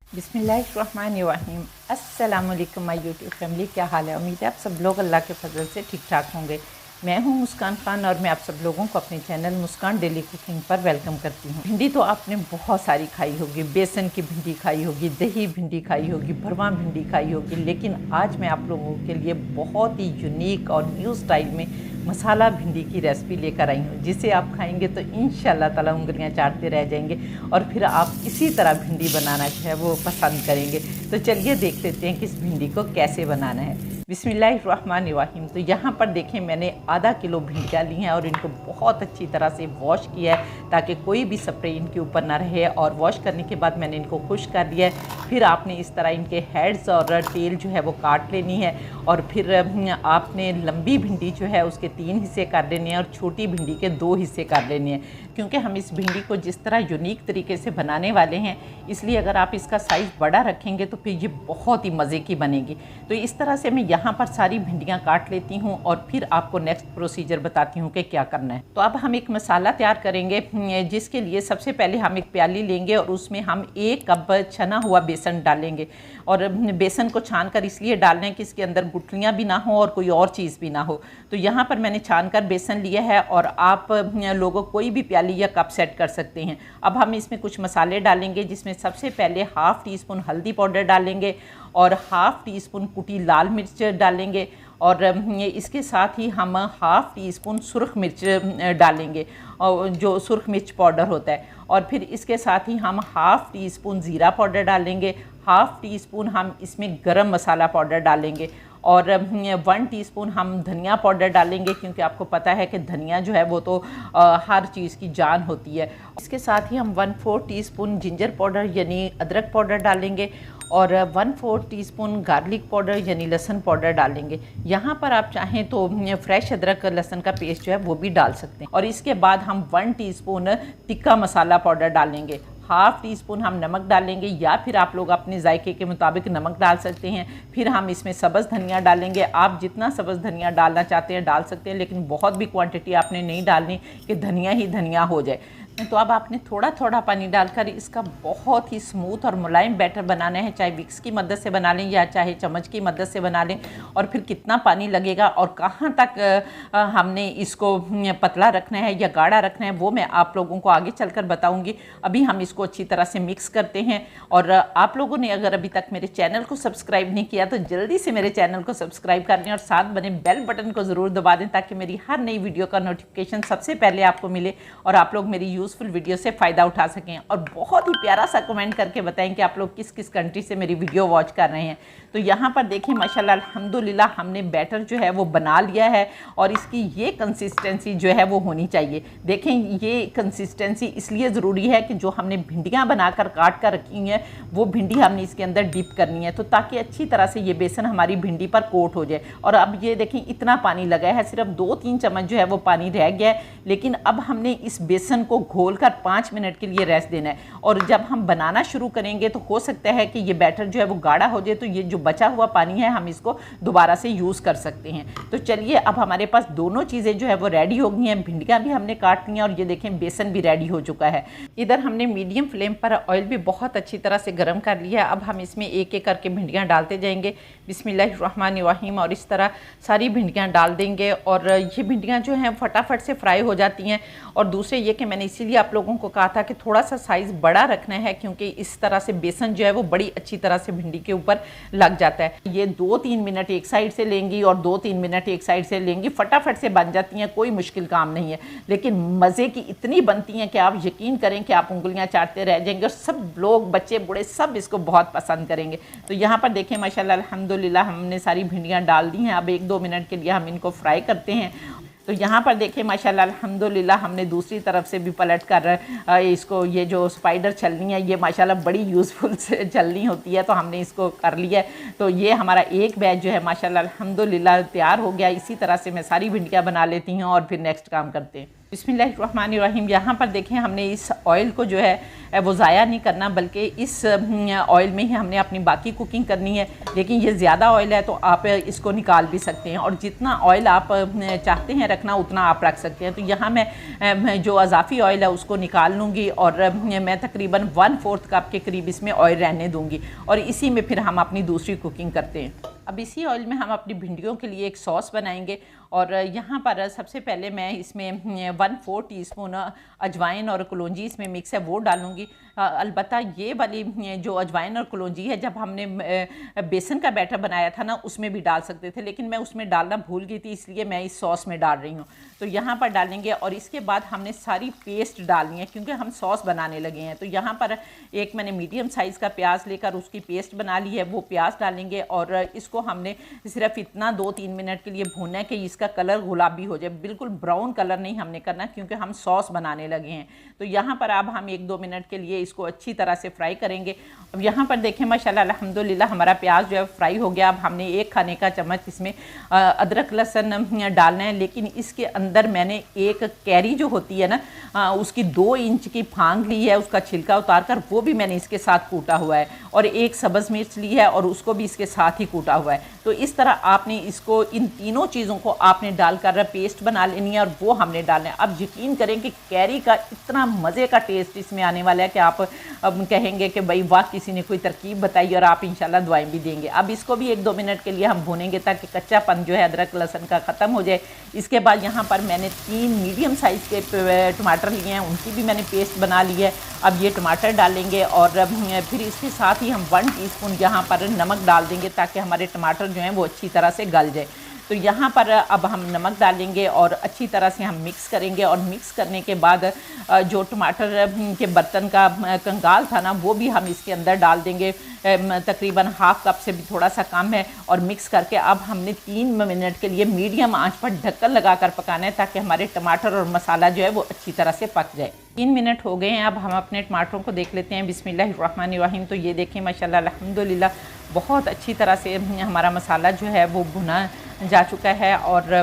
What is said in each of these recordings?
बिस्मिल्लाहिर्रहमानिर्रहीम। अस्सलाम वालेकुम माय यूट्यूब फैमिली, क्या हाल है। उम्मीद है आप सब लोग अल्लाह के फजल से ठीक ठाक होंगे। मैं हूं मुस्कान खान और मैं आप सब लोगों को अपने चैनल मुस्कान डेली कुकिंग पर वेलकम करती हूं। भिंडी तो आपने बहुत सारी खाई होगी, बेसन की भिंडी खाई होगी, दही भिंडी खाई होगी, भरवा भिंडी खाई होगी, लेकिन आज मैं आप लोगों के लिए बहुत ही यूनिक और न्यू स्टाइल में मसाला भिंडी की रेसिपी लेकर आई हूँ, जिसे आप खाएंगे तो इंशाल्लाह ताला उंगलियां चाटते रह जाएंगे और फिर आप इसी तरह भिंडी बनाना जो है वो पसंद करेंगे। तो चलिए देख लेते हैं कि इस भिंडी को कैसे बनाना है। बिस्मिल्लाहिर्रहमानिर्रहीम। तो यहाँ पर देखें, मैंने आधा किलो भिंडियाँ ली हैं और इनको बहुत अच्छी तरह से वॉश किया है ताकि कोई भी स्प्रे इनके ऊपर ना रहे। और वॉश करने के बाद मैंने इनको खुश्क कर दिया है। फिर आपने इस तरह इनके हेड्स और टेल जो है वो काट लेनी है और फिर आपने लंबी भिंडी जो है उसके 3 हिस्से कर लेने हैं और छोटी भिंडी के 2 हिस्से कर लेने हैं, क्योंकि हम इस भिंडी को जिस तरह यूनिक तरीके से बनाने वाले हैं, इसलिए अगर आप इसका साइज़ बड़ा रखेंगे तो फिर ये बहुत ही मज़े की बनेगी। तो इस तरह से मैं यहाँ पर सारी भिंडियाँ काट लेती हूँ और फिर आपको नेक्स्ट प्रोसीजर बताती हूँ कि क्या करना है। तो अब हम एक मसाला तैयार करेंगे, जिसके लिए सबसे पहले हम एक प्याली लेंगे और उसमें हम 1 कप छना हुआ बेसन डालेंगे। और बेसन को छान कर इसलिए डालना है कि इसके अंदर गुठलियाँ भी ना हो और कोई और चीज़ भी ना हो। तो यहाँ पर मैंने छान कर बेसन लिया है और आप लोगों कोई भी प्याली या कप सेट कर सकते हैं। अब हम इसमें कुछ मसाले डालेंगे, जिसमें सबसे पहले हाफ़ टी स्पून हल्दी पाउडर डालेंगे और हाफ़ टी स्पून कुटी लाल मिर्च डालेंगे और इसके साथ ही हम हाफ़ टी स्पून सुरख मिर्च डालेंगे, और जो सुरख मिर्च पाउडर होता है। और फिर इसके साथ ही हम हाफ़ टी स्पून ज़ीरा पाउडर डालेंगे, हाफ़ टी स्पून हम इसमें गरम मसाला पाउडर डालेंगे और 1 टीस्पून हम धनिया पाउडर डालेंगे, क्योंकि आपको पता है कि धनिया जो है वो तो हर चीज़ की जान होती है। इसके साथ ही हम 1/4 टीस्पून जिंजर पाउडर यानी अदरक पाउडर डालेंगे और 1/4 टीस्पून गार्लिक पाउडर यानी लहसुन पाउडर डालेंगे। यहाँ पर आप चाहें तो फ्रेश अदरक लहसुन का पेस्ट जो है वो भी डाल सकते हैं। और इसके बाद हम 1 टीस्पून तिक्का मसाला पाउडर डालेंगे, हाफ़ टी स्पून हम नमक डालेंगे या फिर आप लोग अपने जायके के मुताबिक नमक डाल सकते हैं। फिर हम इसमें सब्ज़ धनिया डालेंगे। आप जितना सब्ज़ धनिया डालना चाहते हैं डाल सकते हैं, लेकिन बहुत भी क्वांटिटी आपने नहीं डालनी कि धनिया ही धनिया हो जाए। तो अब आपने थोड़ा थोड़ा पानी डालकर इसका बहुत ही स्मूथ और मुलायम बैटर बनाना है, चाहे विक्स की मदद से बना लें या चाहे चम्मच की मदद से बना लें। और फिर कितना पानी लगेगा और कहाँ तक हमने इसको पतला रखना है या गाढ़ा रखना है, वो मैं आप लोगों को आगे चलकर बताऊंगी। अभी हम इसको अच्छी तरह से मिक्स करते हैं। और आप लोगों ने अगर अभी तक मेरे चैनल को सब्सक्राइब नहीं किया तो जल्दी से मेरे चैनल को सब्सक्राइब कर लें और साथ बने बेल बटन को ज़रूर दबा दें, ताकि मेरी हर नई वीडियो का नोटिफिकेशन सबसे पहले आपको मिले और आप लोग मेरी यूज़फुल वीडियो से फ़ायदा उठा सकें। और बहुत ही प्यारा सा कमेंट करके बताएं कि आप लोग किस किस कंट्री से मेरी वीडियो वॉच कर रहे हैं। तो यहाँ पर देखिए माशाल्लाह अल्हम्दुलिल्लाह हमने बैटर जो है वो बना लिया है और इसकी ये कंसिस्टेंसी जो है वो होनी चाहिए। देखें, ये कंसिस्टेंसी इसलिए ज़रूरी है कि जो हमने भिंडियाँ बनाकर काट कर रखी हैं वो भिंडी हमने इसके अंदर डिप करनी है, तो ताकि अच्छी तरह से ये बेसन हमारी भिंडी पर कोट हो जाए। और अब ये देखें इतना पानी लगा है, सिर्फ 2-3 चम्मच जो है वो पानी रह गया है। लेकिन अब हमने इस बेसन को घोल कर 5 मिनट के लिए रेस्ट देना है। और जब हम बनाना शुरू करेंगे तो हो सकता है कि ये बैटर जो है वो गाढ़ा हो जाए, तो ये जो बचा हुआ पानी है हम इसको दोबारा से यूज़ कर सकते हैं। तो चलिए, अब हमारे पास दोनों चीज़ें जो है वो रेडी हो गई हैं। भिंडियाँ भी हमने काट ली हैं और ये देखें बेसन भी रेडी हो चुका है। इधर हमने मीडियम फ्लेम पर ऑयल भी बहुत अच्छी तरह से गर्म कर लिया है। अब हम इसमें एक एक करके भिंडियाँ डालते जाएंगे बिस्मिल्लाहिर्रहमानिर्रहीम, और इस तरह सारी भिंडियाँ डाल देंगे। और ये भिंडियाँ जो हैं फटाफट से फ्राई हो जाती हैं। और दूसरे ये कि मैंने इसीलिए आप लोगों को कहा था कि थोड़ा सा साइज़ बड़ा रखना है, क्योंकि इस तरह से बेसन जो है वो बड़ी अच्छी तरह से भिंडी के ऊपर लग जाता है। ये 2-3 मिनट एक साइड से लेंगी और 2-3 मिनट एक साइड से लेंगी, फटाफट से बन जाती हैं, कोई मुश्किल काम नहीं है। लेकिन मज़े की इतनी बनती हैं कि आप यकीन करें कि आप उंगलियां चाटते रह जाएंगे और सब लोग, बच्चे बूढ़े, सब इसको बहुत पसंद करेंगे। तो यहाँ पर देखें माशाल्लाह अल्हम्दुलिल्लाह हमने सारी भिंडियाँ डाल दी हैं। अब 1-2 मिनट के लिए हम इनको फ्राई करते हैं। तो यहाँ पर देखिए माशाल्लाह अल्हम्दुलिल्लाह हमने दूसरी तरफ से भी पलट कर इसको, ये जो स्पाइडर छलनी है ये माशाल्लाह बड़ी यूज़फुल से छलनी होती है, तो हमने इसको कर लिया है। तो ये हमारा एक बैच जो है माशाल्लाह अल्हम्दुलिल्लाह तैयार हो गया। इसी तरह से मैं सारी भिंडियाँ बना लेती हूँ और फिर नेक्स्ट काम करते हैं। बिस्मिल्लाहिर्रहमानिर्रहीम। यहाँ पर देखें, हमने इस ऑयल को जो है वो ज़ाया नहीं करना, बल्कि इस ऑयल में ही हमने अपनी बाकी कुकिंग करनी है। लेकिन ये ज़्यादा ऑयल है तो आप इसको निकाल भी सकते हैं, और जितना ऑयल आप चाहते हैं रखना उतना आप रख सकते हैं। तो यहाँ मैं जो अजाफ़ी ऑयल है उसको निकाल लूँगी, और मैं तकरीबन 1/4 कप के करीब इसमें ऑयल रहने दूँगी, और इसी में फिर हम अपनी दूसरी कुकिंग करते हैं। अब इसी ऑयल में हम अपनी भिंडियों के लिए एक सॉस बनाएंगे, और यहाँ पर सबसे पहले मैं इसमें 1/4 टीस्पून अजवाइन और कलौंजी इसमें मिक्स है वो डालूँगी। अलबत्ता ये वाली जो अजवाइन और कलौंजी है, जब हमने बेसन का बैटर बनाया था ना उसमें भी डाल सकते थे, लेकिन मैं उसमें डालना भूल गई थी, इसलिए मैं इस सॉस में डाल रही हूँ। तो यहाँ पर डालेंगे, और इसके बाद हमने सारी पेस्ट डालनी है क्योंकि हम सॉस बनाने लगे हैं। तो यहाँ पर एक मैंने मीडियम साइज़ का प्याज लेकर उसकी पेस्ट बना ली है, वो प्याज डालेंगे, और इसको हमने सिर्फ इतना 2-3 मिनट के लिए भूनना है कि इसका कलर गुलाबी हो जाए। बिल्कुल ब्राउन कलर नहीं हमने करना, क्योंकि हम सॉस बनाने लगे हैं। तो यहाँ पर अब हम 1-2 मिनट के लिए इसको अच्छी तरह से फ्राई करेंगे। अब यहाँ पर देखें, माशाल्लाह अल्हम्दुलिल्लाह हमारा प्याज जो है फ्राई हो गया। अब हमने 1 खाने का चम्मच इसमें अदरक लहसुन डालना है, लेकिन इसके अंदर मैंने एक कैरी जो होती है ना, उसकी 2 इंच की फांग ली है, उसका छिलका उतार कर वो भी मैंने इसके साथ कूटा हुआ है, और 1 सब्ज़ मिर्च ली है और उसको भी इसके साथ ही कूटा हुआ है। तो इस तरह आपने इसको, इन तीनों चीज़ों को आपने डालकर पेस्ट बना लेनी है, और वो हमने डालना है। अब यकीन करें कि कैरी का इतना मज़े का टेस्ट इसमें आने वाला है कि आप अब कहेंगे कि भाई वाह, किसी ने कोई तरकीब बताई, और आप इंशाल्लाह दुआएं भी देंगे। अब इसको भी 1-2 मिनट के लिए हम भूनेंगे ताकि कच्चापन जो है अदरक लहसुन का ख़त्म हो जाए। इसके बाद यहाँ पर मैंने 3 मीडियम साइज़ के टमाटर लिए हैं, उनकी भी मैंने पेस्ट बना ली है। अब ये टमाटर डालेंगे, और फिर इसके साथ ही हम 1 टीस्पून यहाँ पर नमक डाल देंगे ताकि हमारे टमाटर जो हैं वो अच्छी तरह से गल जाए। तो यहाँ पर अब हम नमक डालेंगे और अच्छी तरह से हम मिक्स करेंगे, और मिक्स करने के बाद जो टमाटर के बर्तन का कंगाल था ना वो भी हम इसके अंदर डाल देंगे। तकरीबन हाफ कप से भी थोड़ा सा कम है, और मिक्स करके अब हमने 3 मिनट के लिए मीडियम आंच पर ढक्कन लगाकर पकाना है ताकि हमारे टमाटर और मसाला जो है वो अच्छी तरह से पक जाए। 3 मिनट हो गए हैं। अब हम अपने टमाटरों को देख लेते हैं। बिस्मिल्लाहिर्रहमानिर्रहीम। तो ये देखें, माशाल्लाह अल्हम्दुलिल्लाह बहुत अच्छी तरह से हमारा मसाला जो है वो भुना जा चुका है, और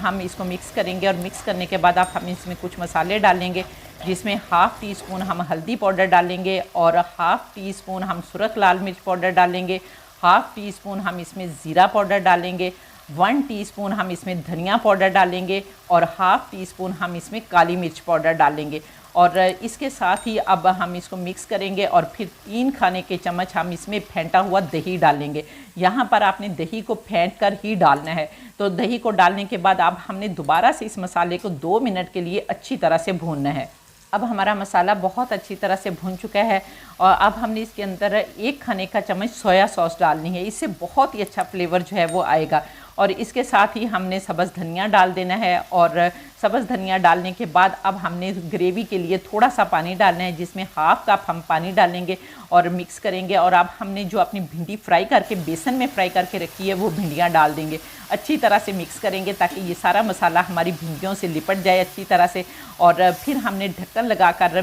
हम इसको मिक्स करेंगे, और मिक्स करने के बाद अब हम इसमें कुछ मसाले डालेंगे, जिसमें 1/2 टीस्पून हम हल्दी पाउडर डालेंगे, और 1/2 टीस्पून हम सुरख लाल मिर्च पाउडर डालेंगे, 1/2 टीस्पून हम इसमें ज़ीरा पाउडर डालेंगे, 1 टीस्पून हम इसमें धनिया पाउडर डालेंगे, और 1/2 टीस्पून हम इसमें काली मिर्च पाउडर डालेंगे। और इसके साथ ही अब हम इसको मिक्स करेंगे, और फिर 3 खाने के चम्मच हम इसमें फेंटा हुआ दही डालेंगे। यहाँ पर आपने दही को फेंट कर ही डालना है। तो दही को डालने के बाद अब हमने दोबारा से इस मसाले को 2 मिनट के लिए अच्छी तरह से भूनना है। अब हमारा मसाला बहुत अच्छी तरह से भुन चुका है, और अब हमने इसके अंदर 1 खाने का चम्मच सोया सॉस डालनी है। इससे बहुत ही अच्छा फ्लेवर जो है वो आएगा। और इसके साथ ही हमने सब्ज़ धनिया डाल देना है, और सब्ज़ धनिया डालने के बाद अब हमने ग्रेवी के लिए थोड़ा सा पानी डालना है, जिसमें 1/2 कप हम पानी डालेंगे और मिक्स करेंगे। और अब हमने जो अपनी भिंडी फ्राई करके बेसन में फ्राई करके रखी है वो भिंडियाँ डाल देंगे। अच्छी तरह से मिक्स करेंगे ताकि ये सारा मसाला हमारी भिंडियों से लिपट जाए अच्छी तरह से। और फिर हमने ढक्कन लगाकर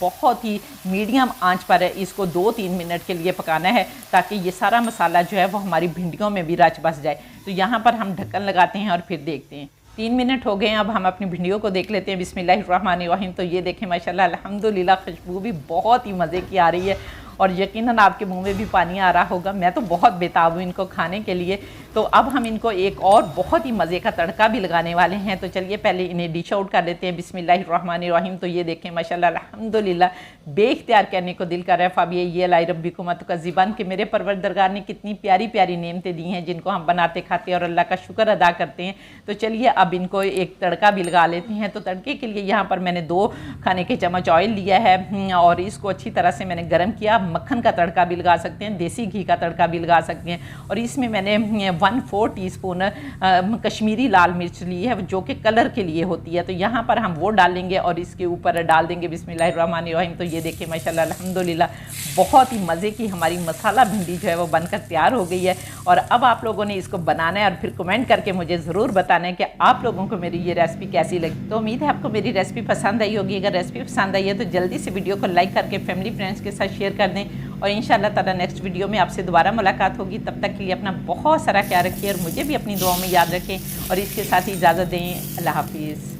बहुत ही मीडियम आंच पर इसको 2-3 मिनट के लिए पकाना है, ताकि ये सारा मसाला जो है वो हमारी भिंडियों में भी रच बस जाए। तो यहाँ पर हम ढक्कन लगाते हैं और फिर देखते हैं। 3 मिनट हो गए हैं। अब हम अपनी भिंडियों को देख लेते हैं। बिस्मिल्लाहिर्रहमानिर्रहीम। तो ये देखें, माशाल्लाह अल्हम्दुलिल्लाह खुशबू भी बहुत ही मज़े की आ रही है, और यकीनन आपके मुंह में भी पानी आ रहा होगा। मैं तो बहुत बेताब हूँ इनको खाने के लिए। तो अब हम इनको एक और बहुत ही मज़े का तड़का भी लगाने वाले हैं। तो चलिए पहले इन्हें डिश आउट कर लेते हैं। बिस्मिल्लाहिर्रहमानिर्रहीम। तो ये देखें, माशाल्लाह अल्हम्दुलिल्लाह बेख्तियार कहने को दिल कर रहा है फ़ाबिया ये लाई रब्बिकुम तुकज़्ज़िबान कि मेरे परवरदिगार ने कितनी प्यारी प्यारी नेमतें दी हैं जिनको हम बनाते खाते और अल्लाह का शुक्र अदा करते हैं। तो चलिए अब इनको एक तड़का भी लगा लेते हैं। तो तड़के के लिए यहाँ पर मैंने 2 खाने के चम्मच ऑयल लिया है, और इसको अच्छी तरह से मैंने गर्म किया। मक्खन का तड़का भी लगा सकते हैं, देसी घी का तड़का भी लगा सकते हैं। और इसमें मैंने 1/4 टीस्पून कश्मीरी लाल मिर्च ली है जो कि कलर के लिए होती है। तो यहाँ पर हम वो डालेंगे और इसके ऊपर डाल देंगे बिस्मिल्लाहिर्रहमानिर्रहीम। तो ये देखिए माशाल्लाह अल्हम्दुलिल्लाह बहुत ही मज़े की हमारी मसाला भिंडी जो है वो बनकर तैयार हो गई है। और अब आप लोगों ने इसको बनाना है और फिर कमेंट करके मुझे ज़रूर बताना है कि आप लोगों को मेरी ये रेसिपी कैसी लगी। तो उम्मीद है आपको मेरी रेसिपी पसंद आई होगी। अगर रेसिपी पसंद आई है तो जल्दी से वीडियो को लाइक करके फैमिली फ्रेंड्स के साथ शेयर कर दें, और इंशाअल्लाह ताला नेक्स्ट वीडियो में आपसे दोबारा मुलाकात होगी। तब तक के लिए अपना बहुत सारा ख्याल रखिए और मुझे भी अपनी दुआओं में याद रखें, और इसके साथ ही इजाज़त दें। अल्लाह हाफिज़।